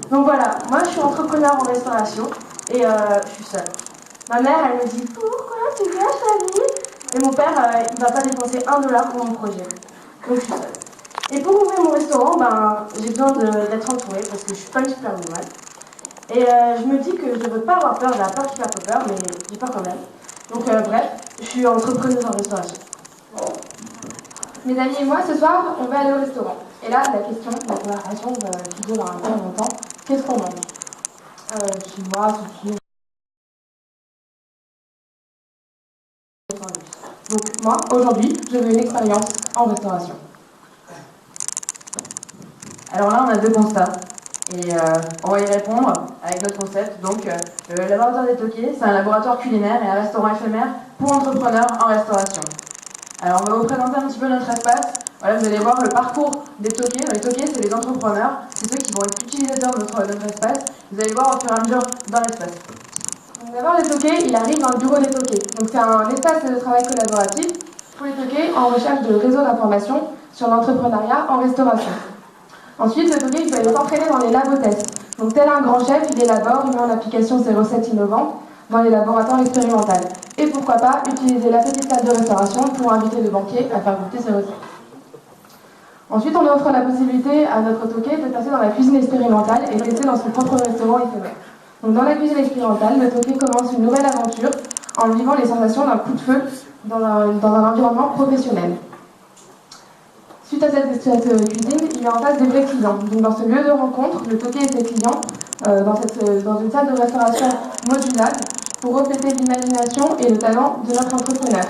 Donc voilà, moi je suis entrepreneur en restauration et je suis seule. Ma mère, elle me dit pourquoi tu gâches ta vie? Et mon père, il va pas dépenser $1 pour mon projet. Donc je suis seule. Et pour ouvrir mon restaurant, j'ai besoin d'être entourée parce que je suis pas une superwoman. Et je me dis que je ne veux pas avoir peur, j'ai la peur qui fait un peu peur, mais j'ai peur quand même. Donc bref, je suis entrepreneuse en restauration. Mes amis et moi, ce soir, on va aller au restaurant. Et là, la conversation qui dure un peu longtemps, qu'est-ce qu'on mange chinois, sushi. Donc moi, aujourd'hui, je veux une expérience en restauration. Alors là, on a deux constats. Et on va y répondre avec notre concept. Donc, le laboratoire des Toqués, c'est un laboratoire culinaire et un restaurant éphémère pour entrepreneurs en restauration. Alors, on va vous présenter un petit peu notre espace. Voilà, vous allez voir le parcours des Toqués. Les Toqués, c'est les entrepreneurs. C'est ceux qui vont être utilisateurs de notre espace. Vous allez voir au fur et à mesure dans l'espace. D'abord, les Toqués, il arrive dans le bureau des Toqués. Donc, c'est un espace de travail collaboratif pour les Toqués en recherche de réseaux d'information sur l'entrepreneuriat en restauration. Ensuite, le Toqué, il peut aller s'entraîner dans les labos tests. Donc, tel un grand chef, il élabore, il met en application ses recettes innovantes dans les laboratoires expérimentaux. Et pourquoi pas utiliser la petite salle de restauration pour inviter le banquier à faire goûter ses recettes. Ensuite, on offre la possibilité à notre Toqué de passer dans la cuisine expérimentale et de tester dans son propre restaurant éphémère. Donc, dans la cuisine expérimentale, le Toqué commence une nouvelle aventure en vivant les sensations d'un coup de feu dans un environnement professionnel. Suite à cette cuisine, il y a en face des vrais clients. Donc dans ce lieu de rencontre, le Toqué et ses clients, dans une salle de restauration modulable, pour refléter l'imagination et le talent de notre entrepreneur.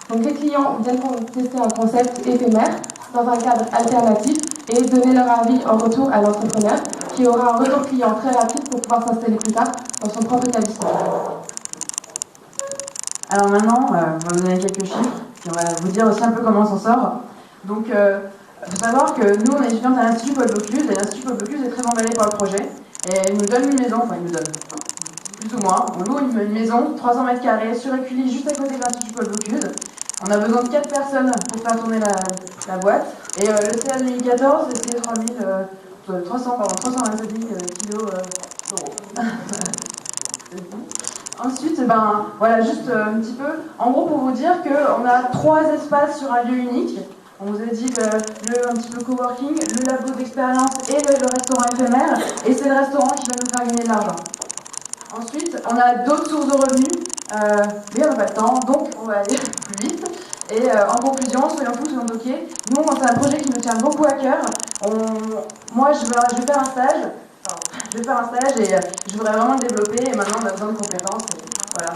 Donc les clients viennent tester un concept éphémère dans un cadre alternatif et donner leur avis en retour à l'entrepreneur, qui aura un retour client très rapide pour pouvoir s'installer plus tard dans son propre établissement. Alors maintenant, on va vous donner quelques chiffres, et on va vous dire aussi un peu comment on s'en sort. Donc, il faut savoir que nous, on est étudiantes à l'Institut Paul Bocuse, et l'Institut Paul Bocuse est très emballé par le projet, et il nous donne une maison, enfin il nous donne, plus ou moins, on loue une maison, 300 mètres carrés, sur Écully, juste à côté de l'Institut Paul Bocuse. On a besoin de 4 personnes pour faire tourner la boîte, et le CA 2014, c'est 327 kilos d'euros. Ensuite, voilà, juste un petit peu, en gros pour vous dire qu'on a 3 espaces sur un lieu unique. On vous a dit un petit peu coworking, le labo d'expérience et le restaurant éphémère, et c'est le restaurant qui va nous faire gagner de l'argent. Ensuite, on a d'autres sources de revenus, mais on n'a pas le temps, donc on va aller plus vite. Et en conclusion, soyons fous, soyons toqués. Nous, c'est un projet qui nous tient beaucoup à cœur. Moi, je vais faire un stage. Je vais faire un stage et je voudrais vraiment le développer. Et maintenant, on a besoin de compétences. Et voilà.